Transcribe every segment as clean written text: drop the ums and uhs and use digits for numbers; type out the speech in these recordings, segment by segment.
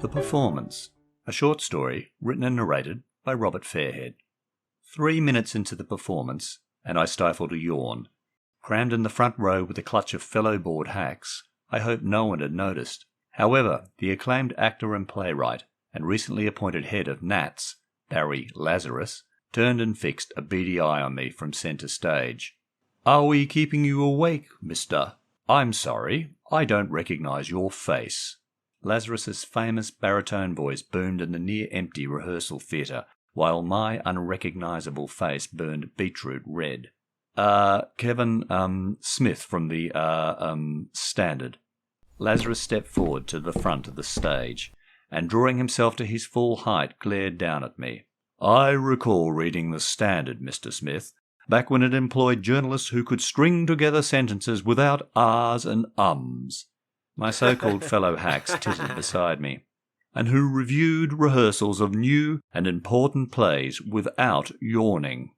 The Performance, a short story written and narrated by Robert Fairhead. 3 minutes into the performance, and I stifled a yawn. Crammed in the front row with a clutch of fellow bored hacks, I hoped no one had noticed. However, the acclaimed actor and playwright, and recently appointed head of Nats, Barry Lazarus, turned and fixed a beady eye on me from centre stage. "Are we keeping you awake, mister? I'm sorry, I don't recognise your face." Lazarus's famous baritone voice boomed in the near-empty rehearsal theatre, while my unrecognisable face burned beetroot red. Kevin, Smith from the, Standard." Lazarus stepped forward to the front of the stage, and drawing himself to his full height, glared down at me. "I recall reading the Standard, Mr. Smith, back when it employed journalists who could string together sentences without ahs and ums." My so-called fellow hacks tittered beside me. "And who reviewed rehearsals of new and important plays without yawning."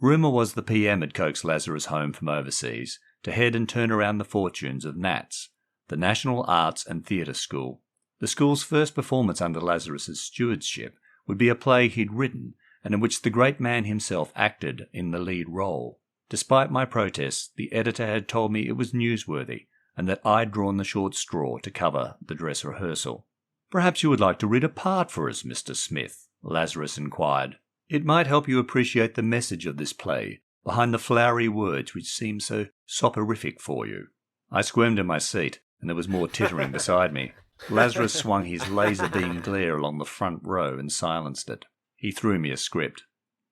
Rumour was the PM had coaxed Lazarus home from overseas to head and turn around the fortunes of Nats, the National Arts and Theatre School. The school's first performance under Lazarus's stewardship would be a play he'd written, and in which the great man himself acted in the lead role. Despite my protests, the editor had told me it was newsworthy, and that I'd drawn the short straw to cover the dress rehearsal. "Perhaps you would like to read a part for us, Mr. Smith?" Lazarus inquired. "It might help you appreciate the message of this play, behind the flowery words which seem so soporific for you." I squirmed in my seat, and there was more tittering beside me. Lazarus swung his laser beam glare along the front row and silenced it. He threw me a script.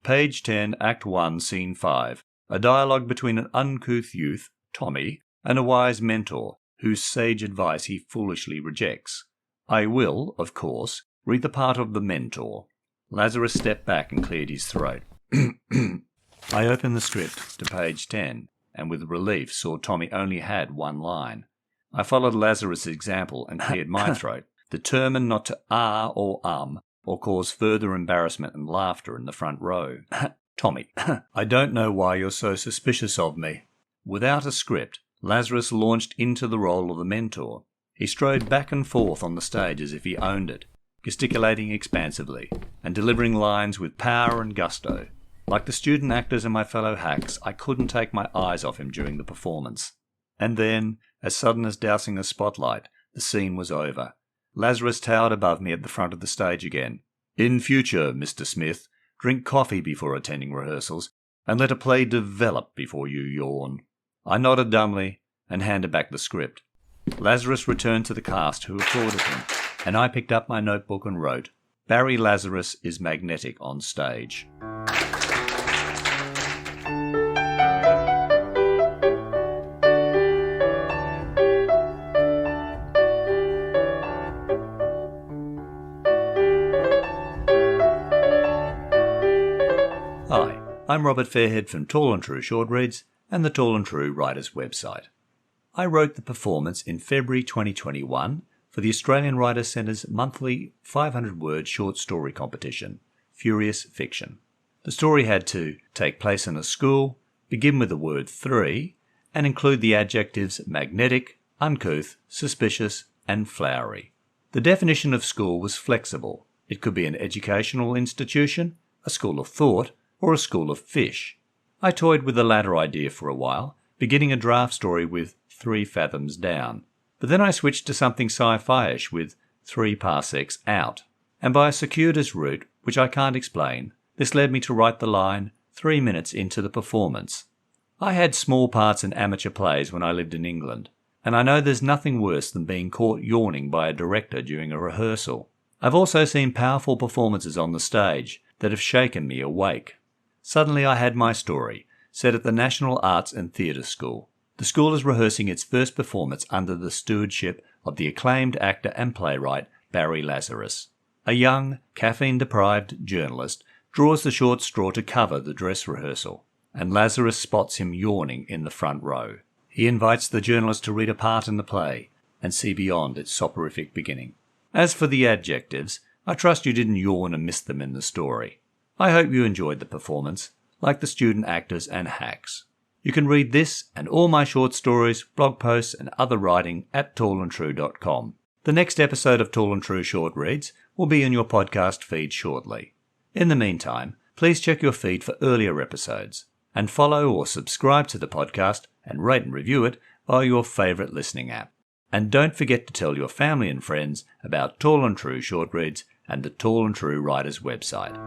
"Page 10, Act 1, Scene 5. A dialogue between an uncouth youth, Tommy, and a wise mentor, whose sage advice he foolishly rejects. I will, of course, read the part of the mentor." Lazarus stepped back and cleared his throat. I opened the script to page 10, and with relief saw Tommy only had one line. I followed Lazarus' example and cleared my throat, determined not to ah or cause further embarrassment and laughter in the front row. "Tommy, I don't know why you're so suspicious of me." Without a script, Lazarus launched into the role of the mentor. He strode back and forth on the stage as if he owned it, gesticulating expansively, and delivering lines with power and gusto. Like the student actors and my fellow hacks, I couldn't take my eyes off him during the performance. And then, as sudden as dousing a spotlight, the scene was over. Lazarus towered above me at the front of the stage again. "In future, Mr. Smith, drink coffee before attending rehearsals, and let a play develop before you yawn." I nodded dumbly and handed back the script. Lazarus returned to the cast, who applauded him, and I picked up my notebook and wrote, "Barry Lazarus is magnetic on stage." Hi, I'm Robert Fairhead from Tall and True Short Reads and the Tall and True Writers website. I wrote the performance in February 2021 for the Australian Writers' Centre's monthly 500-word short story competition, Furious Fiction. The story had to take place in a school, begin with the word 3, and include the adjectives magnetic, uncouth, suspicious, and flowery. The definition of school was flexible. It could be an educational institution, a school of thought, or a school of fish. I toyed with the latter idea for a while, beginning a draft story with 3 fathoms down. But then I switched to something sci-fi-ish with 3 parsecs out. And by a circuitous route, which I can't explain, this led me to write the line 3 minutes into the performance. I had small parts in amateur plays when I lived in England, and I know there's nothing worse than being caught yawning by a director during a rehearsal. I've also seen powerful performances on the stage that have shaken me awake. Suddenly I had my story, set at the National Arts and Theatre School. The school is rehearsing its first performance under the stewardship of the acclaimed actor and playwright Barry Lazarus. A young, caffeine-deprived journalist draws the short straw to cover the dress rehearsal, and Lazarus spots him yawning in the front row. He invites the journalist to read a part in the play and see beyond its soporific beginning. As for the adjectives, I trust you didn't yawn and miss them in the story. I hope you enjoyed the performance, like the student actors and hacks. You can read this and all my short stories, blog posts and other writing at tallandtrue.com. The next episode of Tall and True Short Reads will be in your podcast feed shortly. In the meantime, please check your feed for earlier episodes, and follow or subscribe to the podcast and rate and review it via your favourite listening app. And don't forget to tell your family and friends about Tall and True Short Reads and the Tall and True Writers website.